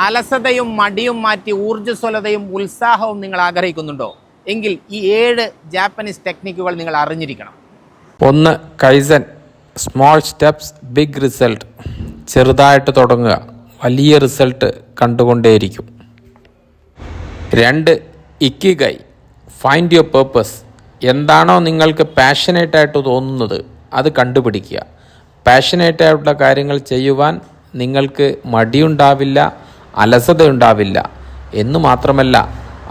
അലസതയും മടിയും മാറ്റി ഊർജ്ജസ്വലതയും ഉത്സാഹവും നിങ്ങൾ ആഗ്രഹിക്കുന്നുണ്ടോ? എങ്കിൽ ഈ 7 ജാപ്പനീസ് ടെക്നിക്കുകൾ നിങ്ങൾ അറിഞ്ഞിരിക്കണം. 1. Kaizen, small steps big result. ചെറുതായിട്ട് തുടങ്ങുക, വലിയ റിസൾട്ട് കണ്ടുകൊണ്ടേയിരിക്കും. 2. Ikigai, find your purpose. എന്താണോ നിങ്ങൾക്ക് പാഷനേറ്റായിട്ട് തോന്നുന്നത് അത് കണ്ടുപിടിക്കുക. പാഷനേറ്റായിട്ടുള്ള കാര്യങ്ങൾ ചെയ്യുവാൻ നിങ്ങൾക്ക് മടിയുണ്ടാവില്ല, അലസതയുണ്ടാവില്ല എന്നു മാത്രമല്ല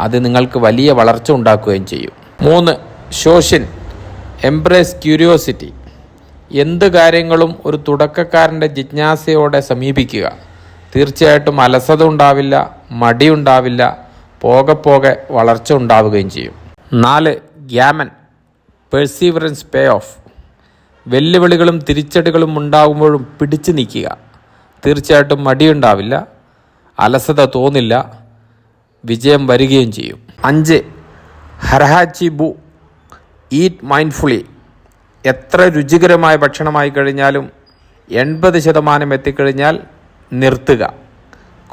അത് നിങ്ങൾക്ക് വലിയ വളർച്ച ഉണ്ടാക്കുകയും ചെയ്യും. 3. ഷോഷിൻ, എംബ്രേസ് ക്യൂരിയോസിറ്റി. എന്ത് കാര്യങ്ങളും ഒരു തുടക്കക്കാരൻ്റെ ജിജ്ഞാസയോടെ സമീപിക്കുക. തീർച്ചയായിട്ടും അലസത ഉണ്ടാവില്ല, മടിയുണ്ടാവില്ല, പോകെ പോകെ വളർച്ച ഉണ്ടാവുകയും ചെയ്യും. 4. ഗ്യാമൻ, പെർസീവറൻസ് പേ ഓഫ്. വെല്ലുവിളികളും തിരിച്ചടികളും ഉണ്ടാകുമ്പോഴും പിടിച്ചു നിൽക്കുക. തീർച്ചയായിട്ടും മടിയുണ്ടാവില്ല, അലസത തോന്നില്ല, വിജയം വരികയും ചെയ്യും. 5. ഹരഹാച്ചി ബു, ഈറ്റ് മൈൻഡ്ഫുള്ളി. എത്ര രുചികരമായ ഭക്ഷണമായി കഴിഞ്ഞാലും 80% എത്തിക്കഴിഞ്ഞാൽ നിർത്തുക.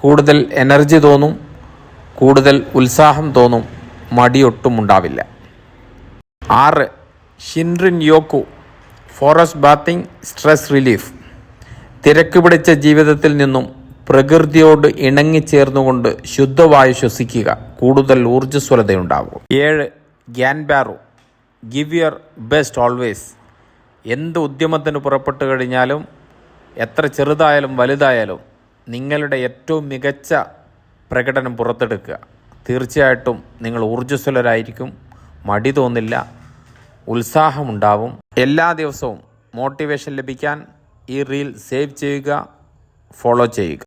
കൂടുതൽ എനർജി തോന്നും, കൂടുതൽ ഉത്സാഹം തോന്നും, മടിയൊട്ടും ഉണ്ടാവില്ല. 6. ഷിൻറിൻ യോക്കു, ഫോറസ്റ്റ് ബാത്തിങ്, സ്ട്രെസ് റിലീഫ്. തിരക്ക് പിടിച്ച ജീവിതത്തിൽ നിന്നും പ്രകൃതിയോട് ഇണങ്ങിച്ചേർന്നുകൊണ്ട് ശുദ്ധവായു ശ്വസിക്കുക. കൂടുതൽ ഊർജ്ജസ്വലതയുണ്ടാകും. 7. ഗ്യാൻബാറു, ഗിവ് യുവർ ബെസ്റ്റ് ഓൾവേസ്. എന്ത് ഉദ്യമത്തിന് പുറപ്പെട്ടു കഴിഞ്ഞാലും എത്ര ചെറുതായാലും വലുതായാലും നിങ്ങളുടെ ഏറ്റവും മികച്ച പ്രകടനം പുറത്തെടുക്കുക. തീർച്ചയായിട്ടും നിങ്ങൾ ഊർജ്ജസ്വലരായിരിക്കും, മടി തോന്നില്ല, ഉത്സാഹമുണ്ടാവും. എല്ലാ ദിവസവും മോട്ടിവേഷൻ ലഭിക്കാൻ ഈ റീൽ സേവ് ചെയ്യുക, ഫോളോ ചെയ്യുക.